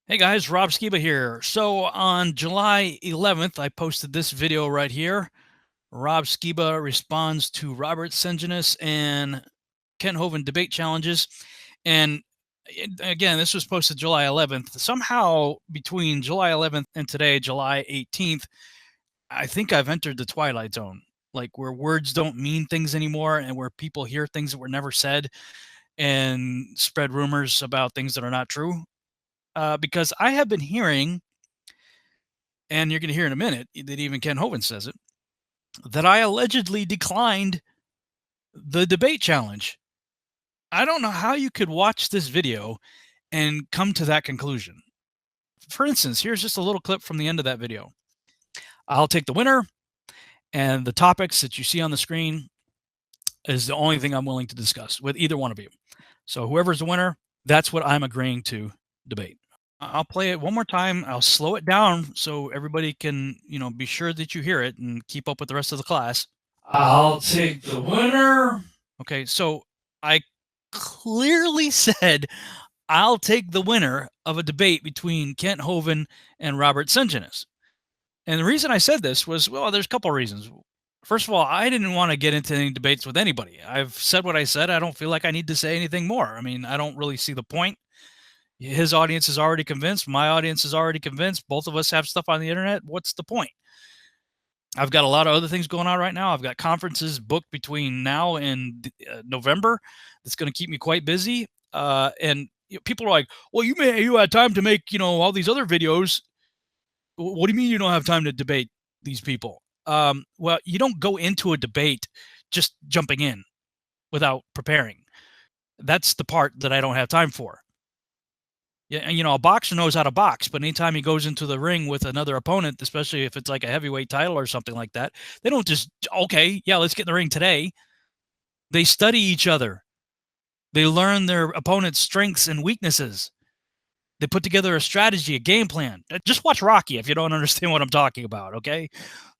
Hey guys, Rob Skiba here. So on July 11th, I posted this video right here. Rob Skiba responds to Robert Sungenis and Kent Hovind debate challenges. And again, this was posted July 11th. Somehow between July 11th and today, July 18th, I think I've entered the twilight zone, like where words don't mean things anymore and where people hear things that were never said and spread rumors about things that are not true. Because I have been hearing, and you're going to hear in a minute that even Kent Hovind says it, that I allegedly declined the debate challenge. I don't know how you could watch this video and come to that conclusion. For instance, here's just a little clip from the end of that video. I'll take the winner, and the topics that you see on the screen is the only thing I'm willing to discuss with either one of you. So whoever's the winner, that's what I'm agreeing to debate. I'll play it one more time. I'll slow it down so everybody can, be sure that you hear it and keep up with the rest of the class. I'll take the winner. Okay, so I clearly said I'll take the winner of a debate between Kent Hovind and Robert Sungenis. And the reason I said this was, well, there's a couple of reasons. First of all, I didn't want to get into any debates with anybody. I've said what I said. I don't feel like I need to say anything more. I mean, I don't really see the point. His audience is already convinced. My audience is already convinced. Both of us have stuff on the internet. What's the point? I've got a lot of other things going on right now. I've got conferences booked between now and November. That's going to keep me quite busy. And people are like, "Well, you had time to make all these other videos. What do you mean you don't have time to debate these people?" Well, you don't go into a debate just jumping in without preparing. That's the part that I don't have time for. Yeah, a boxer knows how to box, but anytime he goes into the ring with another opponent, especially if it's like a heavyweight title or something like that, they don't just, okay, yeah, let's get in the ring today. They study each other. They learn their opponent's strengths and weaknesses. They put together a strategy, a game plan. Just watch Rocky if you don't understand what I'm talking about, okay?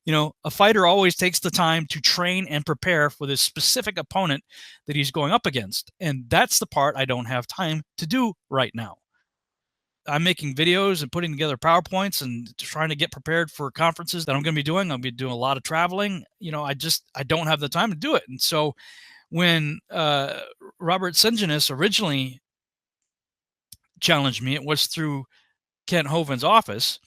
A fighter always takes the time to train and prepare for this specific opponent that he's going up against. And that's the part I don't have time to do right now. I'm making videos and putting together PowerPoints and trying to get prepared for conferences that I'm going to be doing. I'm going to be doing a lot of traveling. I don't have the time to do it. And so when Robert Sungenis originally challenged me, it was through Kent Hovind's office.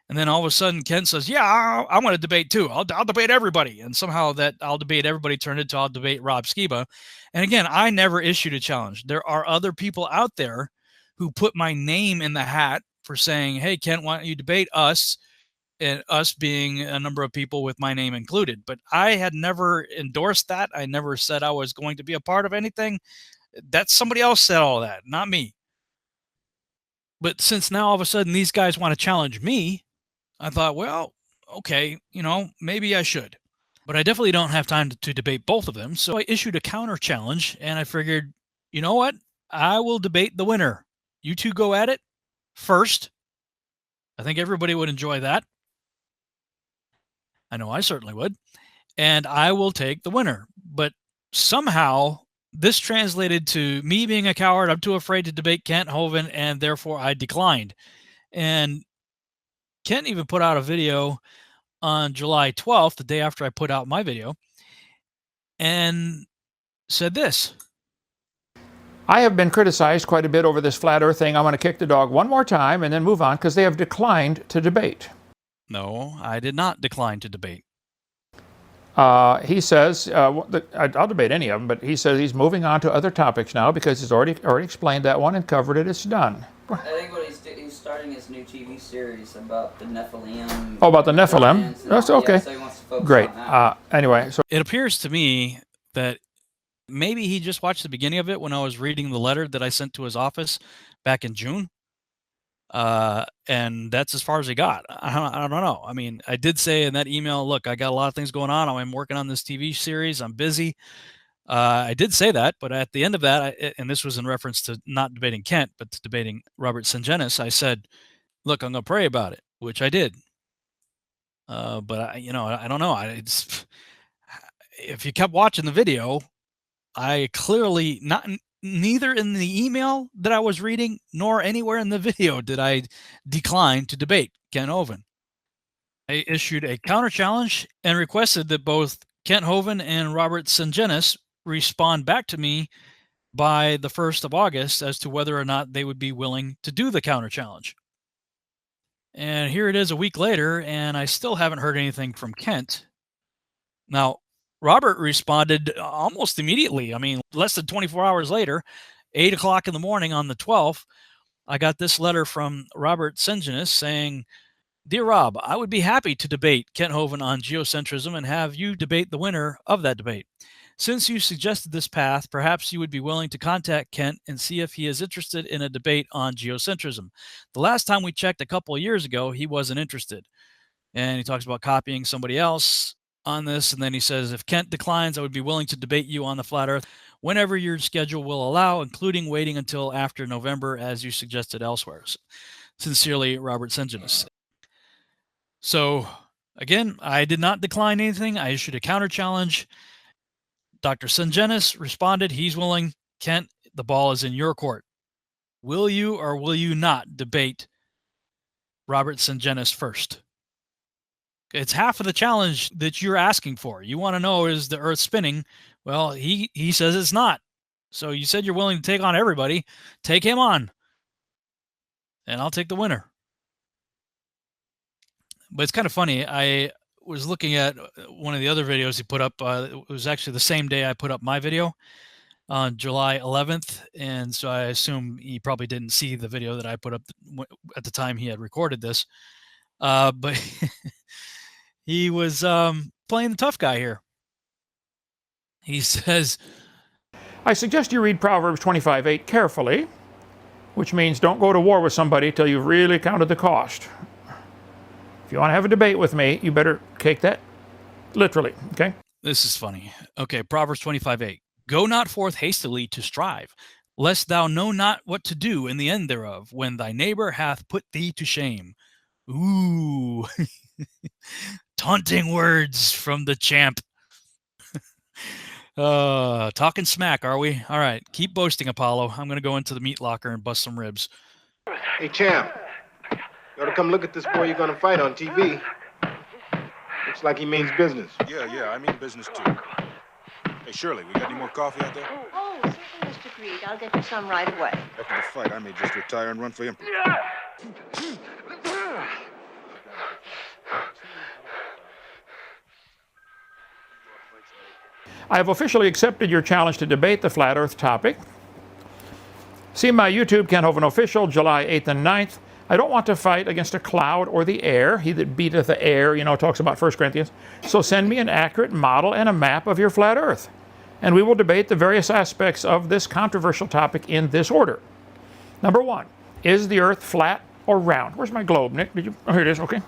And then all of a sudden, Kent says, yeah, I want to debate too. I'll debate everybody. And somehow that I'll debate everybody turned into I'll debate Rob Skiba. And again, I never issued a challenge. There are other people out there who put my name in the hat for saying, hey, Kent, why don't you debate us? And us being a number of people with my name included. But I had never endorsed that. I never said I was going to be a part of anything. That's somebody else said all that, not me. But since now all of a sudden these guys want to challenge me, I thought, well, okay, maybe I should. But I definitely don't have time to debate both of them. So I issued a counter challenge and I figured, you know what? I will debate the winner. You two go at it first. I think everybody would enjoy that. I know I certainly would. And I will take the winner. But somehow this translated to me being a coward. I'm too afraid to debate Kent Hovind, and therefore I declined. And Kent even put out a video on July 12th, the day after I put out my video, and said this. I have been criticized quite a bit over this flat earth thing. I'm going to kick the dog one more time and then move on because they have declined to debate. No, I did not decline to debate. He says, I'll debate any of them, but he says he's moving on to other topics now because he's already explained that one and covered it. It's done. I think what he's starting his new TV series about the Nephilim. Oh, about the Nephilim? That's okay. Yeah, so he wants to focus Great. on that. Anyway, so it appears to me that maybe he just watched the beginning of it when I was reading the letter that I sent to his office back in June. And that's as far as he got. I don't know. I mean, I did say in that email, look, I got a lot of things going on. I'm working on this TV series. I'm busy. I did say that, but at the end of that, and this was in reference to not debating Kent, but to debating Robert Sungenis, I said, look, I'm going to pray about it, which I did. But I don't know. If you kept watching the video, I clearly neither in the email that I was reading nor anywhere in the video did I decline to debate Kent Hovind. I issued a counter challenge and requested that both Kent Hovind and Robert Sungenis respond back to me by the 1st of August as to whether or not they would be willing to do the counter challenge. And here it is a week later, and I still haven't heard anything from Kent. Now, Robert responded almost immediately. I mean, less than 24 hours later, 8 o'clock in the morning on the 12th, I got this letter from Robert Sungenis saying, "Dear Rob, I would be happy to debate Kent Hovind on geocentrism and have you debate the winner of that debate. Since you suggested this path, perhaps you would be willing to contact Kent and see if he is interested in a debate on geocentrism. The last time we checked a couple of years ago, he wasn't interested." And he talks about copying somebody else on this. And then he says, "If Kent declines, I would be willing to debate you on the flat earth whenever your schedule will allow, including waiting until after November, as you suggested elsewhere. Sincerely, Robert Sungenis." So again, I did not decline anything. I issued a counter challenge. Dr. Sungenis responded, he's willing. Kent, the ball is in your court. Will you or will you not debate Robert Sungenis first? It's half of the challenge that you're asking for. You want to know, is the earth spinning? Well, he says it's not. So you said you're willing to take on everybody. Take him on. And I'll take the winner. But it's kind of funny. I was looking at one of the other videos he put up. It was actually the same day I put up my video on July 11th. And so I assume he probably didn't see the video that I put up at the time he had recorded this. But he was playing the tough guy here. He says, I suggest you read Proverbs 25:8 carefully, which means don't go to war with somebody till you've really counted the cost. If you want to have a debate with me, you better take that literally, okay? This is funny. Okay, Proverbs 25:8. Go not forth hastily to strive, lest thou know not what to do in the end thereof, when thy neighbor hath put thee to shame. Ooh. Taunting words from the champ. Talking smack, are we? All right, keep boasting, Apollo. I'm going to go into the meat locker and bust some ribs. Hey, champ. You ought to come look at this boy you're going to fight on TV. Looks like he means business. Yeah, I mean business too. Hey, Shirley, we got any more coffee out there? Oh, certainly, Mr. Creed. I'll get you some right away. After the fight, I may just retire and run for emperor. I have officially accepted your challenge to debate the flat earth topic. See my YouTube, Kent Hovind Official, July 8th and 9th. I don't want to fight against a cloud or the air. He that beateth the air, talks about 1 Corinthians. So send me an accurate model and a map of your flat earth. And we will debate the various aspects of this controversial topic in this order. Number 1, is the earth flat or round? Where's my globe, Nick? Oh, here it is, okay.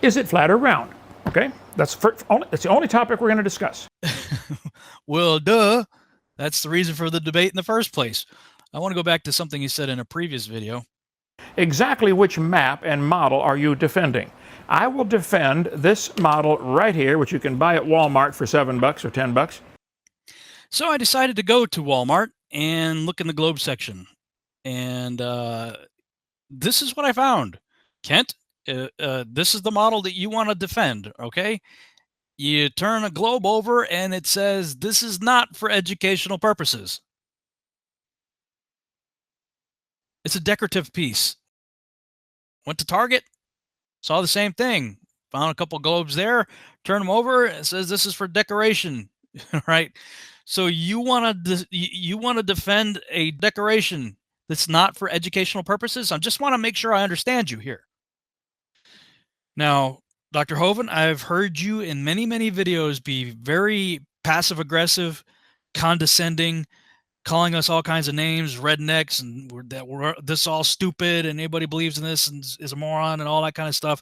Is it flat or round? Okay, that's the only topic we're going to discuss. Well, duh. That's the reason for the debate in the first place. I want to go back to something he said in a previous video. Exactly which map and model are you defending? I will defend this model right here, which you can buy at Walmart for $7 or $10. So I decided to go to Walmart and look in the globe section. And this is what I found. Kent, this is the model that you want to defend, okay? You turn a globe over and it says, this is not for educational purposes. It's a decorative piece. Went to Target, saw the same thing. Found a couple globes there, turn them over, it says this is for decoration, right? So you want to defend a decoration that's not for educational purposes? I just want to make sure I understand you here. Now, Dr. Hovind, I've heard you in many, many videos be very passive-aggressive, condescending, calling us all kinds of names, rednecks, and we're this all stupid, and anybody believes in this and is a moron, and all that kind of stuff.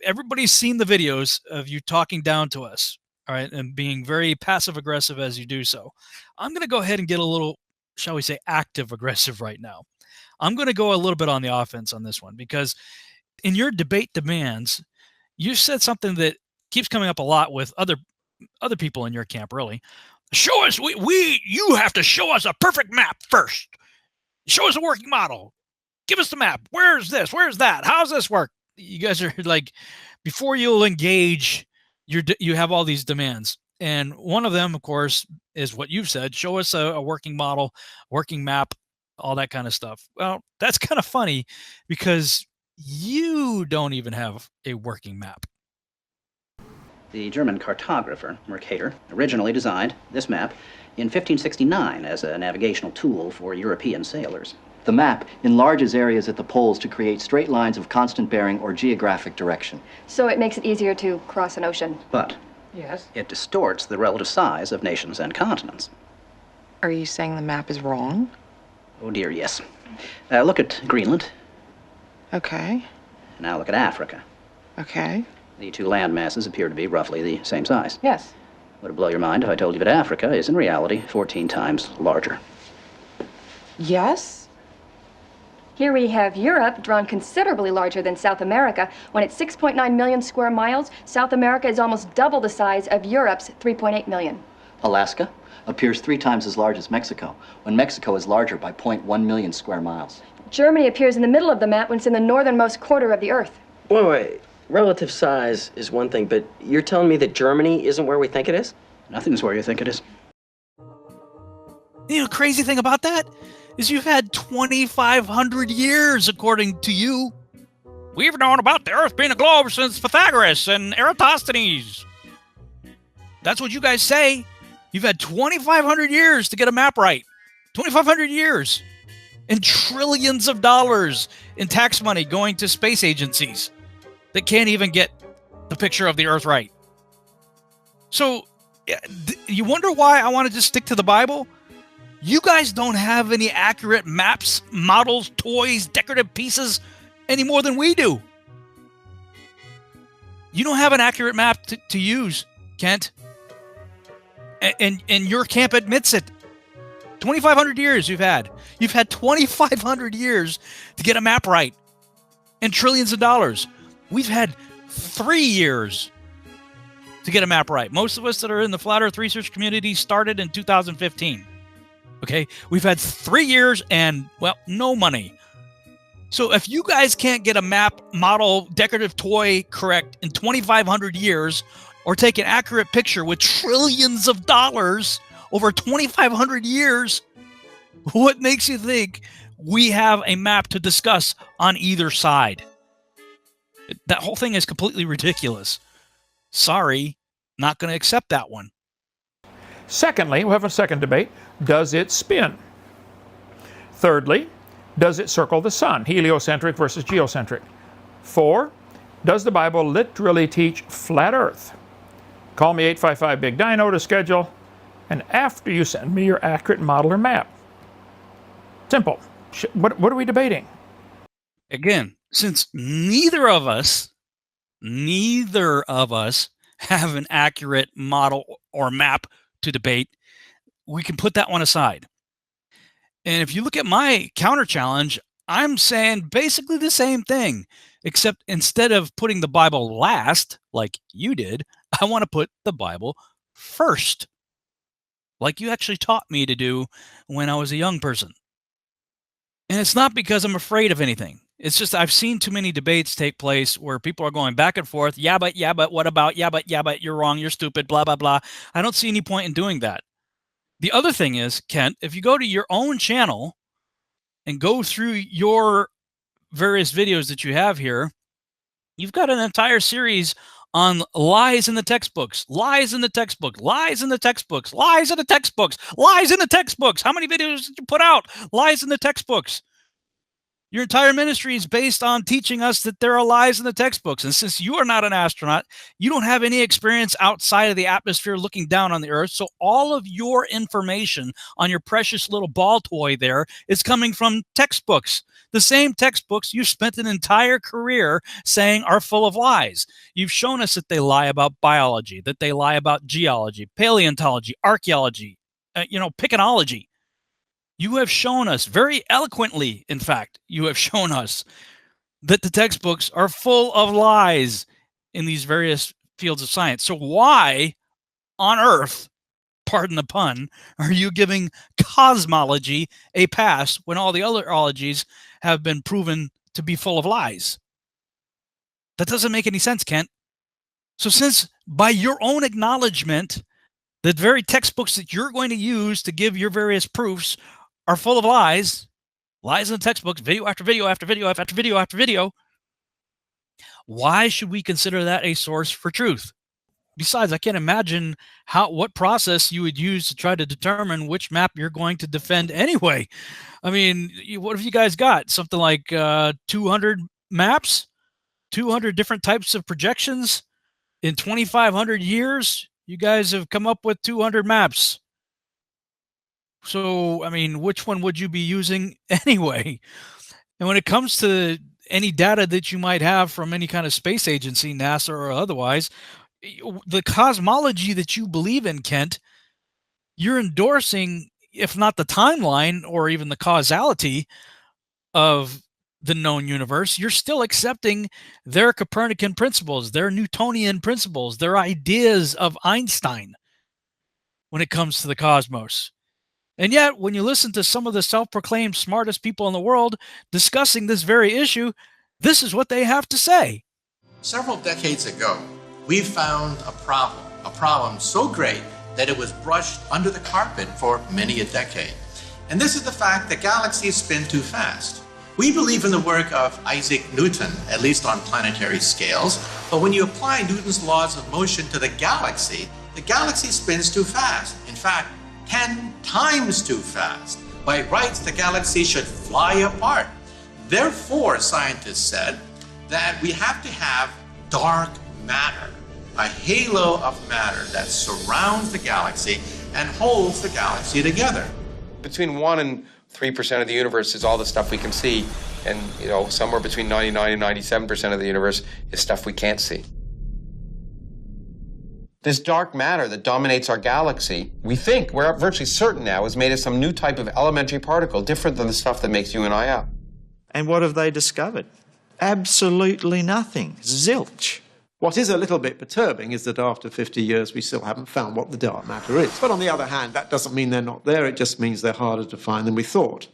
Everybody's seen the videos of you talking down to us, all right, and being very passive-aggressive as you do so. I'm going to go ahead and get a little, shall we say, active-aggressive right now. I'm going to go a little bit on the offense on this one, because in your debate demands, you said something that keeps coming up a lot with other people in your camp, really. Show us, you have to show us a perfect map first. Show us a working model. Give us the map. Where's this? Where's that? How's this work? You guys are like, before you'll engage, you have all these demands. And one of them, of course, is what you've said. Show us a working model, working map, all that kind of stuff. Well, that's kind of funny because you don't even have a working map. The German cartographer, Mercator, originally designed this map in 1569 as a navigational tool for European sailors. The map enlarges areas at the poles to create straight lines of constant bearing or geographic direction. So it makes it easier to cross an ocean. But Yes. it distorts the relative size of nations and continents. Are you saying the map is wrong? Oh dear, yes. Look at Greenland. Okay. Now look at Africa. Okay. The two land masses appear to be roughly the same size. Yes. Would it blow your mind if I told you that Africa is in reality 14 times larger? Yes? Here we have Europe drawn considerably larger than South America. When it's 6.9 million square miles, South America is almost double the size of Europe's 3.8 million. Alaska appears 3 times as large as Mexico, when Mexico is larger by 0.1 million square miles. Germany appears in the middle of the map when it's in the northernmost quarter of the Earth. Wait. Relative size is one thing, but you're telling me that Germany isn't where we think it is? Nothing's where you think it is. You know, the crazy thing about that is you've had 2,500 years, according to you. We've known about the Earth being a globe since Pythagoras and Eratosthenes. That's what you guys say. You've had 2,500 years to get a map right. 2,500 years. And trillions of dollars in tax money going to space agencies that can't even get the picture of the Earth right. So, you wonder why I want to just stick to the Bible? You guys don't have any accurate maps, models, toys, decorative pieces any more than we do. You don't have an accurate map to use, Kent. And your camp admits it. 2,500 years you've had. You've had 2,500 years to get a map right. And trillions of dollars. We've had 3 years to get a map right. Most of us that are in the Flat Earth research community started in 2015. Okay? We've had 3 years and, well, no money. So if you guys can't get a map, model, decorative toy correct in 2,500 years, or take an accurate picture with trillions of dollars over 2,500 years, what makes you think we have a map to discuss on either side? That whole thing is completely ridiculous. Sorry, not going to accept that one. Secondly, we'll have a second debate. Does it spin? Thirdly, does it circle the sun? Heliocentric versus geocentric. 4, does the Bible literally teach flat Earth? Call me 855-BIG-DINO to schedule, and after you send me your accurate model or map. Simple. What are we debating? Again, since neither of us have an accurate model or map to debate, we can put that one aside. And if you look at my counter challenge, I'm saying basically the same thing, except instead of putting the Bible last, like you did, I want to put the Bible first, like you actually taught me to do when I was a young person. And it's not because I'm afraid of anything. It's just I've seen too many debates take place where people are going back and forth. Yeah, but what about? Yeah, but you're wrong. You're stupid, blah, blah, blah. I don't see any point in doing that. The other thing is, Kent, if you go to your own channel and go through your various videos that you have here, you've got an entire series on lies in the textbooks, lies in the textbook, lies in the textbooks, lies in the textbooks, lies in the textbooks. How many videos did you put out? Lies in the textbooks. Your entire ministry is based on teaching us that there are lies in the textbooks. And since you are not an astronaut, you don't have any experience outside of the atmosphere looking down on the Earth. So all of your information on your precious little ball toy there is coming from textbooks. The same textbooks you've spent an entire career saying are full of lies. You've shown us that they lie about biology, that they lie about geology, paleontology, archaeology, picanology. You have shown us very eloquently, in fact, you have shown us that the textbooks are full of lies in these various fields of science. So why on earth pardon the pun, are you giving cosmology a pass when all the other ologies have been proven to be full of lies? That doesn't make any sense, Kent. So since by your own acknowledgement, the very textbooks that you're going to use to give your various proofs are full of lies in the textbooks, video after video after video after video after video, why should we consider that a source for truth? Besides, I can't imagine what process you would use to try to determine which map you're going to defend anyway. I mean, what have you guys got? Something like 200 maps, 200 different types of projections in 2,500 years? You guys have come up with 200 maps. So, I mean, which one would you be using anyway? And when it comes to any data that you might have from any kind of space agency, NASA or otherwise, the cosmology that you believe in, Kent, you're endorsing, if not the timeline or even the causality of the known universe, you're still accepting their Copernican principles, their Newtonian principles, their ideas of Einstein when it comes to the cosmos. And yet, when you listen to some of the self-proclaimed smartest people in the world discussing this very issue, this is what they have to say. Several decades ago, we found a problem so great that it was brushed under the carpet for many a decade. And this is the fact that galaxies spin too fast. We believe in the work of Isaac Newton, at least on planetary scales, but when you apply Newton's laws of motion to the galaxy spins too fast. In fact, 10 times too fast. By rights, the galaxy should fly apart. Therefore, scientists said that we have to have dark matter, a halo of matter that surrounds the galaxy and holds the galaxy together. Between 1% and 3% of the universe is all the stuff we can see, and somewhere between 99 and 97% of the universe is stuff we can't see. This dark matter that dominates our galaxy, we're virtually certain now, is made of some new type of elementary particle, different than the stuff that makes you and I up. And what have they discovered? Absolutely nothing. Zilch. What is a little bit perturbing is that after 50 years we still haven't found what the dark matter is. But on the other hand, that doesn't mean they're not there, it just means they're harder to find than we thought.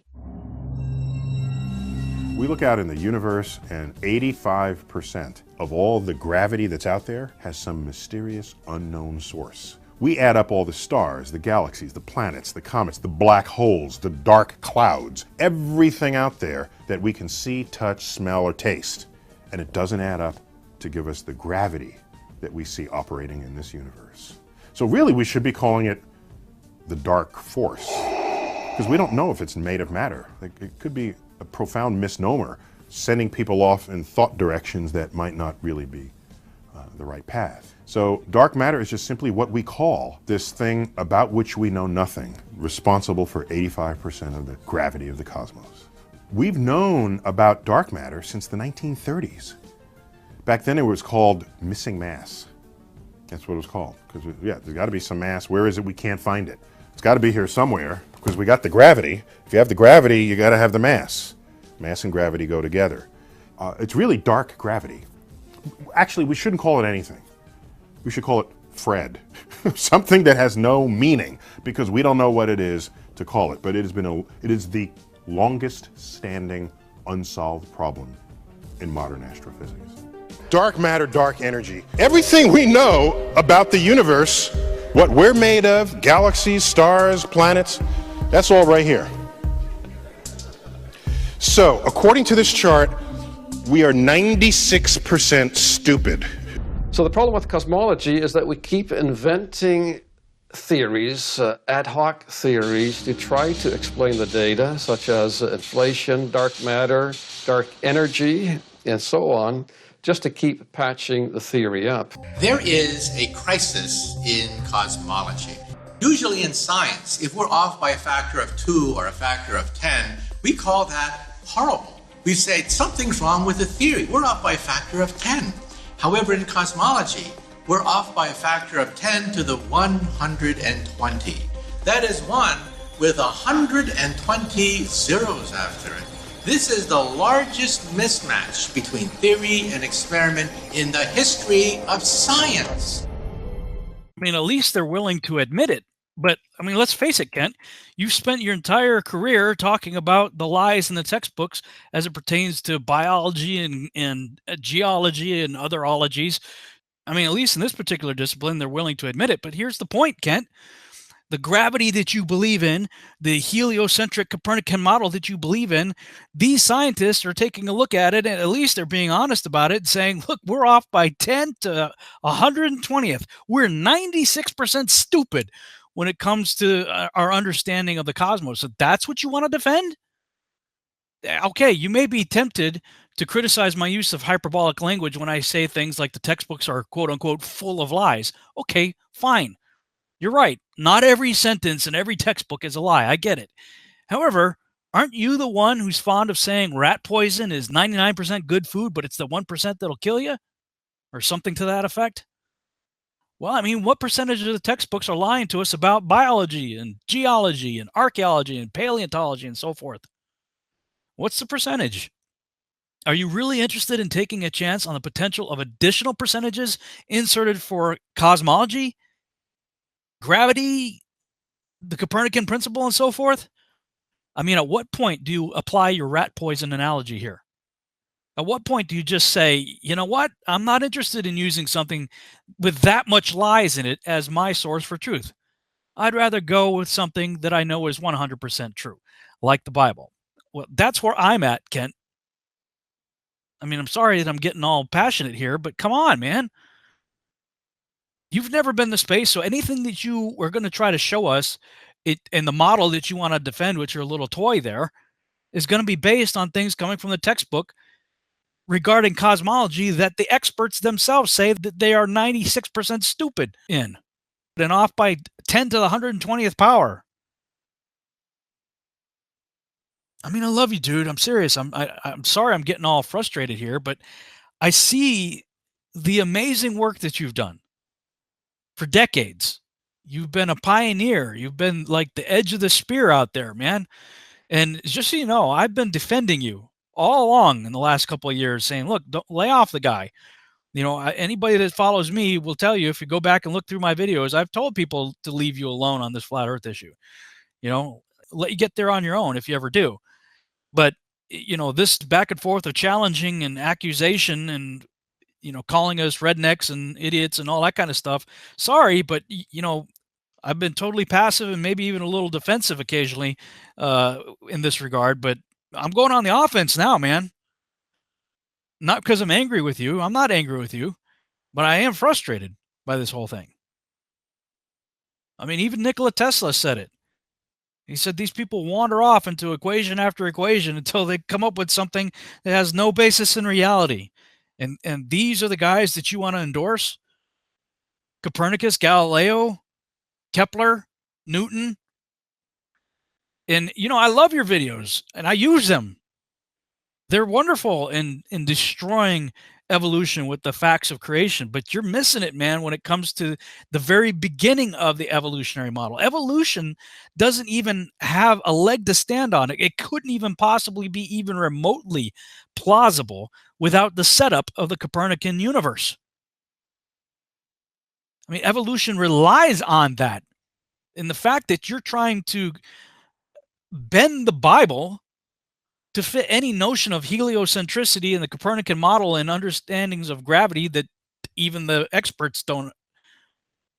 We look out in the universe and 85% of all the gravity that's out there has some mysterious unknown source. We add up all the stars, the galaxies, the planets, the comets, the black holes, the dark clouds, everything out there that we can see, touch, smell, or taste. And it doesn't add up to give us the gravity that we see operating in this universe. So really we should be calling it the dark force, because we don't know if it's made of matter. It could be a profound misnomer, sending people off in thought directions that might not really be the right path. So dark matter is just simply what we call this thing about which we know nothing, responsible for 85% of the gravity of the cosmos. We've known about dark matter since the 1930s. Back then it was called missing mass. That's what it was called. Because, there's got to be some mass. Where is it? We can't find it. It's got to be here somewhere, because we got the gravity. If you have the gravity, you got to have the mass. Mass and gravity go together. It's really dark gravity. Actually, we shouldn't call it anything. We should call it Fred. Something that has no meaning, because we don't know what it is to call it. But it is the longest standing unsolved problem in modern astrophysics. Dark matter, dark energy. Everything we know about the universe, what we're made of, galaxies, stars, planets, that's all right here. So, according to this chart, we are 96% stupid. So the problem with cosmology is that we keep inventing theories, ad hoc theories, to try to explain the data, such as inflation, dark matter, dark energy, and so on, just to keep patching the theory up. There is a crisis in cosmology. Usually in science, if we're off by a factor of 2 or a factor of 10, we call that horrible. We say something's wrong with the theory. We're off by a factor of 10. However, in cosmology, we're off by a factor of 10 to the 120. That is 1 with 120 zeros after it. This is the largest mismatch between theory and experiment in the history of science. I mean, at least they're willing to admit it. But I mean, let's face it, Kent, you've spent your entire career talking about the lies in the textbooks as it pertains to biology and geology and other ologies. I mean, at least in this particular discipline, they're willing to admit it. But here's the point, Kent. The gravity that you believe in, the heliocentric Copernican model that you believe in, these scientists are taking a look at it, and at least they're being honest about it, saying, look, we're off by 10 to 120th. We're 96% stupid when it comes to our understanding of the cosmos. So that's what you want to defend? Okay, you may be tempted to criticize my use of hyperbolic language when I say things like the textbooks are quote unquote full of lies. Okay, fine. You're right. Not every sentence in every textbook is a lie. I get it. However, aren't you the one who's fond of saying rat poison is 99% good food, but it's the 1% that'll kill you? Or something to that effect? Well, I mean, what percentage of the textbooks are lying to us about biology and geology and archaeology and paleontology and so forth? What's the percentage? Are you really interested in taking a chance on the potential of additional percentages inserted for cosmology, gravity, the Copernican principle, and so forth? I mean, at what point do you apply your rat poison analogy here? At what point do you just say, you know what? I'm not interested in using something with that much lies in it as my source for truth. I'd rather go with something that I know is 100% true, like the Bible. Well, that's where I'm at, Kent. I mean, I'm sorry that I'm getting all passionate here, but come on, man. You've never been to space, so anything that you were going to try to show us and the model that you want to defend with your little toy there is going to be based on things coming from the textbook regarding cosmology that the experts themselves say that they are 96% stupid in and off by 10 to the 120th power. I mean, I love you, dude. I'm serious. I'm sorry I'm getting all frustrated here, but I see the amazing work that you've done for decades. You've been a pioneer. You've been like the edge of the spear out there, man. And just so you know, I've been defending you all along in the last couple of years, saying, look, don't lay off the guy. You know, anybody that follows me will tell you, if you go back and look through my videos, I've told people to leave you alone on this flat earth issue. You know, let you get there on your own if you ever do. But, you know, this back and forth of challenging and accusation and, you know, calling us rednecks and idiots and all that kind of stuff. Sorry, but, you know, I've been totally passive and maybe even a little defensive occasionally in this regard, but I'm going on the offense now, man. Not because I'm angry with you. I'm not angry with you, but I am frustrated by this whole thing. I mean, even Nikola Tesla said it. He said these people wander off into equation after equation until they come up with something that has no basis in reality. And these are the guys that you want to endorse? Copernicus, Galileo, Kepler, Newton. And, you know, I love your videos and I use them. They're wonderful in destroying evolution with the facts of creation, but you're missing it, man, when it comes to the very beginning of the evolutionary model. Evolution doesn't even have a leg to stand on. It couldn't even possibly be even remotely plausible without the setup of the Copernican universe. I mean, evolution relies on that. And the fact that you're trying to bend the Bible to fit any notion of heliocentricity in the Copernican model and understandings of gravity that even the experts don't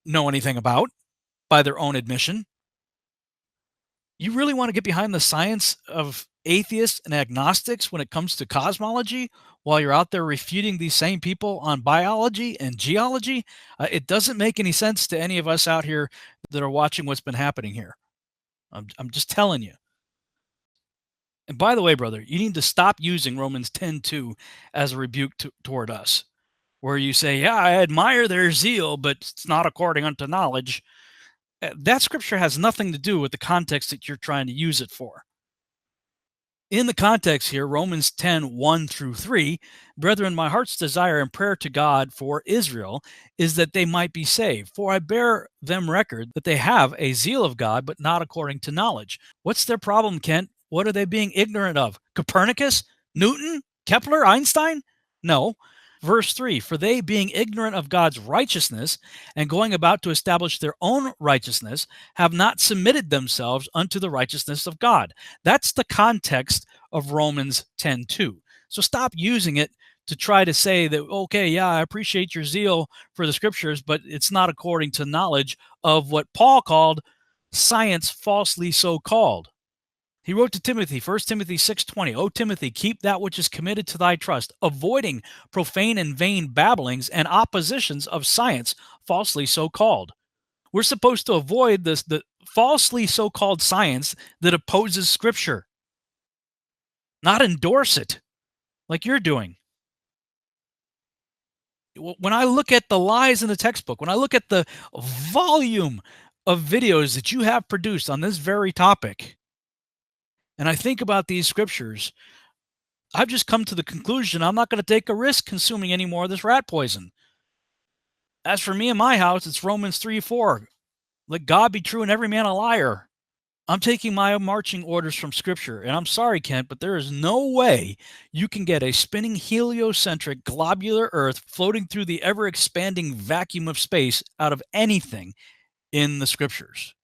know anything about by their own admission. You really want to get behind the science of atheists and agnostics when it comes to cosmology while you're out there refuting these same people on biology and geology? It doesn't make any sense to any of us out here that are watching what's been happening here. I'm just telling you. And by the way, brother, you need to stop using Romans 10:2 as a rebuke toward us, where you say, yeah, I admire their zeal, but it's not according unto knowledge. That scripture has nothing to do with the context that you're trying to use it for. In the context here, Romans 10:1-3, brethren, my heart's desire and prayer to God for Israel is that they might be saved. For I bear them record that they have a zeal of God, but not according to knowledge. What's their problem, Kent? What are they being ignorant of? Copernicus? Newton? Kepler? Einstein? No. Verse 3, for they, being ignorant of God's righteousness and going about to establish their own righteousness, have not submitted themselves unto the righteousness of God. That's the context of Romans 10:2. So stop using it to try to say that, okay, yeah, I appreciate your zeal for the scriptures, but it's not according to knowledge of what Paul called science, falsely so called. He wrote to Timothy, 1 Timothy 6:20, O Timothy, keep that which is committed to thy trust, avoiding profane and vain babblings and oppositions of science, falsely so called. We're supposed to avoid the falsely so called science that opposes Scripture, not endorse it like you're doing. When I look at the lies in the textbook, when I look at the volume of videos that you have produced on this very topic, and I think about these scriptures, I've just come to the conclusion I'm not going to take a risk consuming any more of this rat poison. As for me and my house, it's Romans 3:4. Let God be true and every man a liar. I'm taking my marching orders from Scripture, and I'm sorry, Kent, but there is no way you can get a spinning heliocentric globular Earth floating through the ever-expanding vacuum of space out of anything in the Scriptures.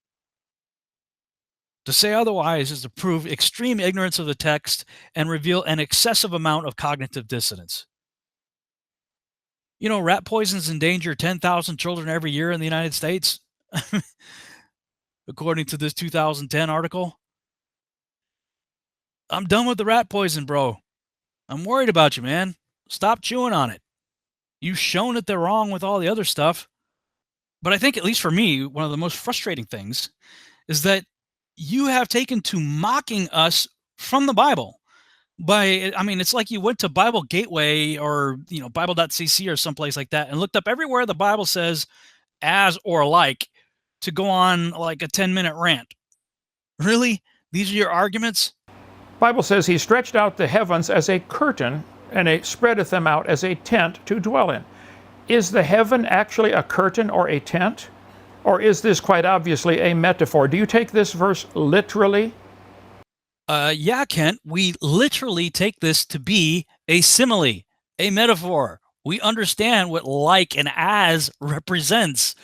To say otherwise is to prove extreme ignorance of the text and reveal an excessive amount of cognitive dissonance. You know, rat poisons endanger 10,000 children every year in the United States, according to this 2010 article. I'm done with the rat poison, bro. I'm worried about you, man. Stop chewing on it. You've shown that they're wrong with all the other stuff. But I think, at least for me, one of the most frustrating things is that you have taken to mocking us from the Bible. It's like you went to Bible Gateway or, Bible.cc or someplace like that and looked up everywhere the Bible says as or like to go on like a 10-minute rant. Really? These are your arguments? Bible says he stretched out the heavens as a curtain, and he spreadeth them out as a tent to dwell in. Is the heaven actually a curtain or a tent? Or is this quite obviously a metaphor? Do you take this verse literally? Yeah, Kent, we literally take this to be a simile, a metaphor. We understand what like and as represents.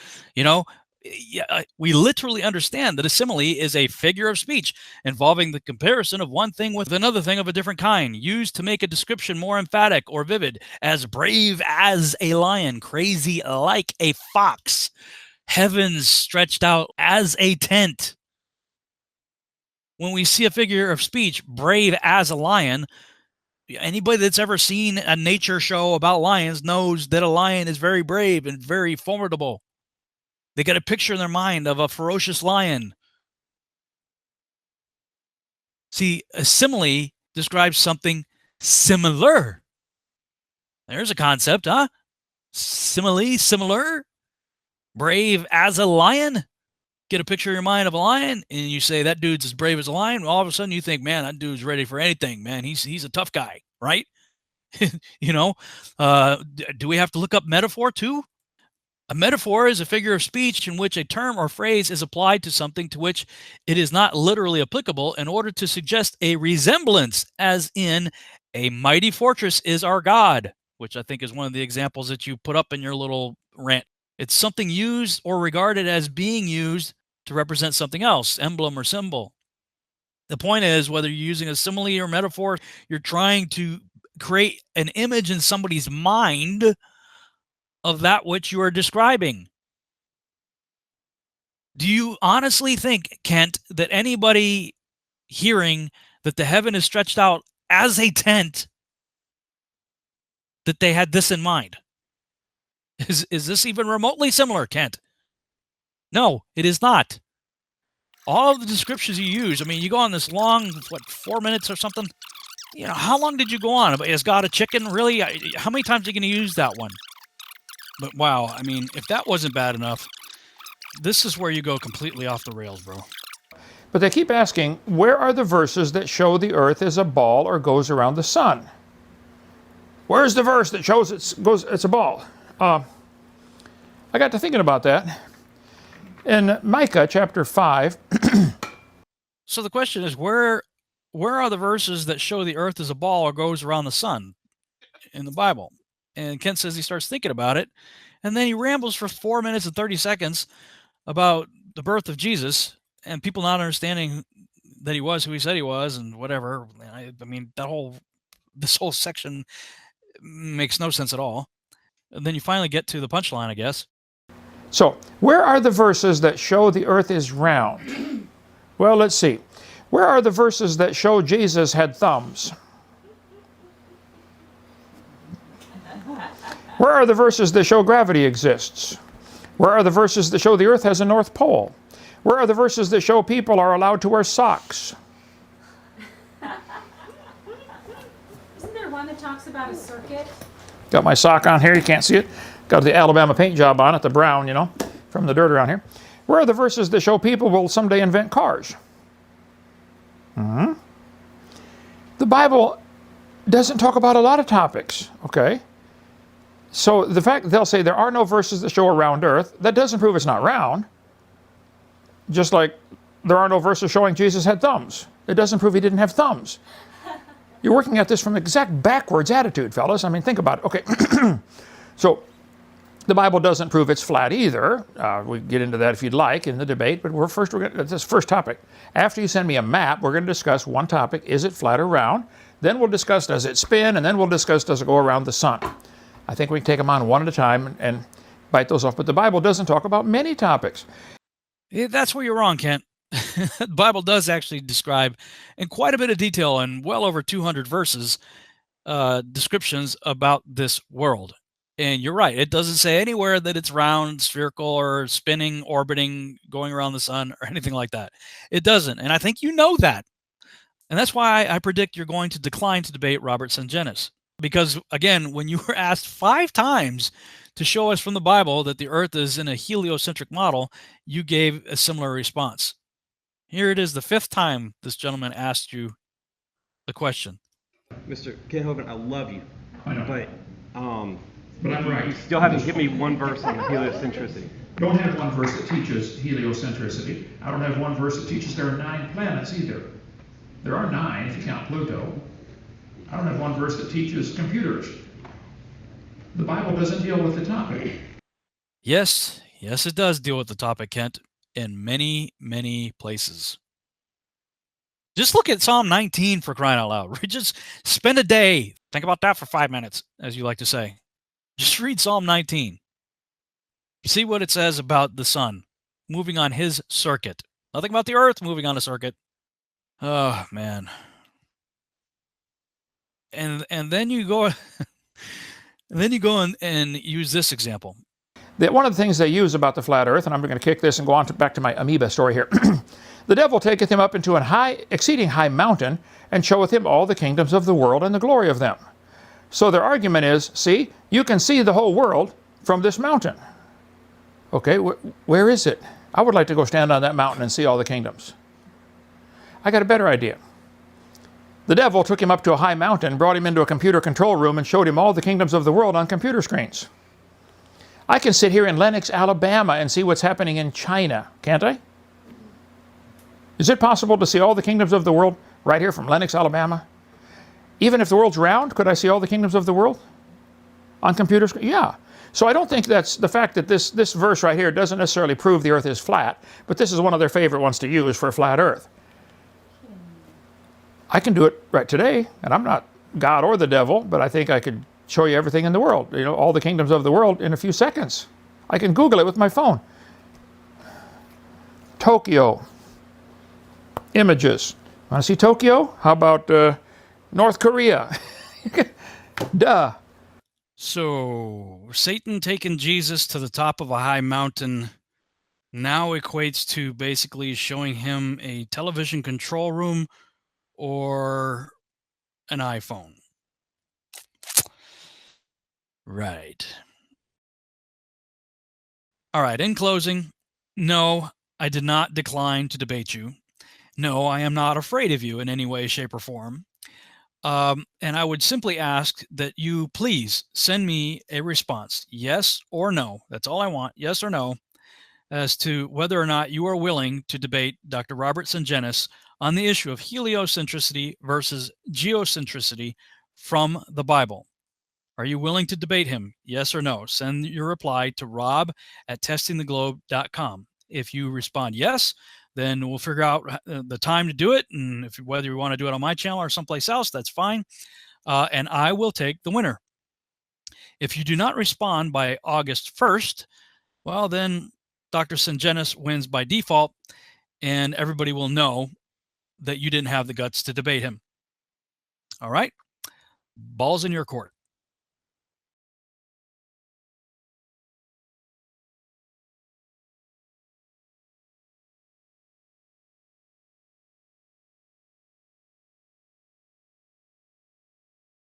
We literally understand that a simile is a figure of speech involving the comparison of one thing with another thing of a different kind, used to make a description more emphatic or vivid, as brave as a lion, crazy like a fox, heavens stretched out as a tent. When we see a figure of speech, brave as a lion, anybody that's ever seen a nature show about lions knows that a lion is very brave and very formidable. They get a picture in their mind of a ferocious lion. See, a simile describes something similar. There's a concept, huh? Simile, similar, brave as a lion. Get a picture in your mind of a lion, and you say that dude's as brave as a lion. All of a sudden, you think, man, that dude's ready for anything. Man, he's a tough guy, right? Do we have to look up metaphor too? A metaphor is a figure of speech in which a term or phrase is applied to something to which it is not literally applicable in order to suggest a resemblance, as in, a mighty fortress is our God, which I think is one of the examples that you put up in your little rant. It's something used or regarded as being used to represent something else, emblem or symbol. The point is, whether you're using a simile or metaphor, you're trying to create an image in somebody's mind of that which you are describing. Do you honestly think, Kent, that anybody hearing that the heaven is stretched out as a tent, that they had this in mind? Is this even remotely similar, Kent? No, it is not. All of the descriptions you use, you go on this long, 4 minutes or something? How long did you go on? Is God a chicken? Really? How many times are you going to use that one? But wow, if that wasn't bad enough, this is where you go completely off the rails, bro. But they keep asking, where are the verses that show the earth is a ball or goes around the sun? Where's the verse that shows it's a ball? I got to thinking about that. In Micah chapter 5. So the question is, where are the verses that show the earth is a ball or goes around the sun in the Bible? And Kent says he starts thinking about it, and then he rambles for 4 minutes and 30 seconds about the birth of Jesus and people not understanding that he was who he said he was and whatever. I mean, this whole section makes no sense at all. And then you finally get to the punchline, I guess. So, where are the verses that show the earth is round? Well, let's see. Where are the verses that show Jesus had thumbs? Where are the verses that show gravity exists? Where are the verses that show the earth has a North Pole? Where are the verses that show people are allowed to wear socks? Isn't there one that talks about a circuit? Got my sock on here, you can't see it. Got the Alabama paint job on it, the brown, you know, from the dirt around here. Where are the verses that show people will someday invent cars? The Bible doesn't talk about a lot of topics, okay? So the fact that they'll say there are no verses that show a round earth, that doesn't prove it's not round. Just like there are no verses showing Jesus had thumbs. It doesn't prove he didn't have thumbs. You're working at this from an exact backwards attitude, fellas. I mean, think about it. Okay, so the Bible doesn't prove it's flat either. We get into that if you'd like in the debate, but this first topic. After you send me a map, we're going to discuss one topic: is it flat or round? Then we'll discuss does it spin, and then we'll discuss does it go around the sun. I think we can take them on one at a time and bite those off. But the Bible doesn't talk about many topics. Yeah, that's where you're wrong, Kent. The Bible does actually describe in quite a bit of detail and well over 200 verses descriptions about this world. And you're right. It doesn't say anywhere that it's round, spherical, or spinning, orbiting, going around the sun, or anything like that. It doesn't. And I think you know that. And that's why I predict you're going to decline to debate Robert Sungenis. Because, again, when you were asked 5 times to show us from the Bible that the Earth is in a heliocentric model, you gave a similar response. Here it is, the 5th time this gentleman asked you the question. Mr. Kent Hovind, I love you. I know. But I'm right. You still haven't given me one verse on the heliocentricity. I don't have one verse that teaches heliocentricity. I don't have one verse that teaches there are 9 planets either. There are 9 if you count Pluto. I don't have one verse that teaches computers. The Bible doesn't deal with the topic. Yes, it does deal with the topic, Kent, in many, many places. Just look at Psalm 19 for crying out loud. Just spend a day. Think about that for 5 minutes, as you like to say. Just read Psalm 19. See what it says about the sun moving on his circuit. Nothing about the earth moving on a circuit. Oh, man. And then you go and use this example. One of the things they use about the flat earth, and I'm going to kick this and go on back to my amoeba story here. The devil taketh him up into an exceeding high mountain, and showeth him all the kingdoms of the world and the glory of them. So their argument is, see, you can see the whole world from this mountain. Okay, where is it? I would like to go stand on that mountain and see all the kingdoms. I got a better idea. The devil took him up to a high mountain, brought him into a computer control room, and showed him all the kingdoms of the world on computer screens. I can sit here in Lenox, Alabama, and see what's happening in China, can't I? Is it possible to see all the kingdoms of the world right here from Lenox, Alabama? Even if the world's round, could I see all the kingdoms of the world on computer screen? Yeah. So I don't think that's the fact that this verse right here doesn't necessarily prove the earth is flat, but this is one of their favorite ones to use for a flat earth. I can do it right today, and I'm not God or the devil, but I think I could show you everything in the world, you know, all the kingdoms of the world in a few seconds. I can Google it with my phone. Tokyo. Images. Want to see Tokyo? How about North Korea? Duh. So, Satan taking Jesus to the top of a high mountain now equates to basically showing him a television control room or an iPhone. Right. All right, in closing, no, I did not decline to debate you. No, I am not afraid of you in any way, shape, or form. And I would simply ask that you please send me a response, yes or no. That's all I want, yes or no, as to whether or not you are willing to debate Dr. Robert Sungenis on the issue of heliocentricity versus geocentricity from the Bible. Are you willing to debate him? Yes or no? Send your reply to rob@testingtheglobe.com. If you respond yes, then we'll figure out the time to do it. And whether you want to do it on my channel or someplace else, that's fine. And I will take the winner. If you do not respond by August 1st, well, then Dr. Sungenis wins by default, and everybody will know that you didn't have the guts to debate him. All right? Ball's in your court.